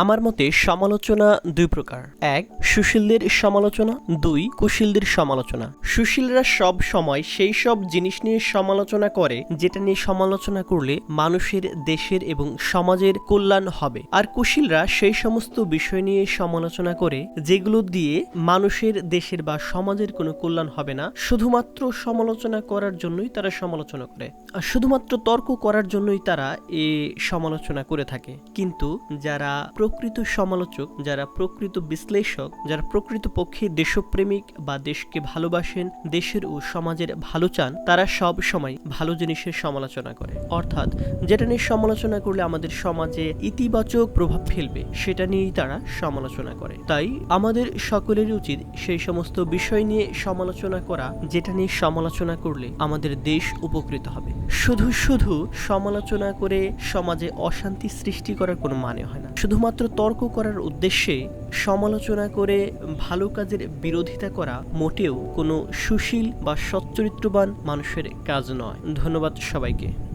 আমার মতে সমালোচনা দুই প্রকার। এক, সুশীলদের সমালোচনা। দুই, কুশীলদের সমালোচনা। সুশীলরা সব সময় সেই সব জিনিস নিয়ে সমালোচনা করে যেটা নিয়ে সমালোচনা করলে মানুষের, দেশের এবং সমাজের কল্যাণ হবে। আর কুশীলরা সেই সমস্ত বিষয় নিয়ে সমালোচনা করে যেগুলো দিয়ে মানুষের, দেশের বা সমাজের কোনো কল্যাণ হবে না, শুধুমাত্র সমালোচনা করার জন্যই তারা সমালোচনা করে, আর শুধুমাত্র তর্ক করার জন্যই তারা এই সমালোচনা করে থাকে। কিন্তু যারা প্রকৃত সমালোচক, যারা প্রকৃত বিশ্লেষক, যারা প্রকৃত পক্ষে দেশপ্রেমিক বা দেশকে ভালোবাসেন, দেশের ও সমাজের ভালো চান, তারা সব সময় ভালো জিনিসের সমালোচনা করে। অর্থাৎ যেটা নিয়ে সমালোচনা করলে আমাদের সমাজে ইতিবাচক প্রভাব ফেলবে সেটা নিয়েই তারা সমালোচনা করে। তাই আমাদের সকলেরই উচিত সেই সমস্ত বিষয় নিয়ে সমালোচনা করা যেটা নিয়ে সমালোচনা করলে আমাদের দেশ উপকৃত হবে। শুধু শুধু সমালোচনা করে সমাজে অশান্তি সৃষ্টি করার কোনো মানে হয় না। শুধুমাত্র তর্ক করার উদ্দেশ্যে সমালোচনা করে ভালো কাজের বিরোধিতা করা মোটেও কোনো সুশীল বা সচ্চরিত্রবান মানুষের কাজ নয়। ধন্যবাদ সবাইকে।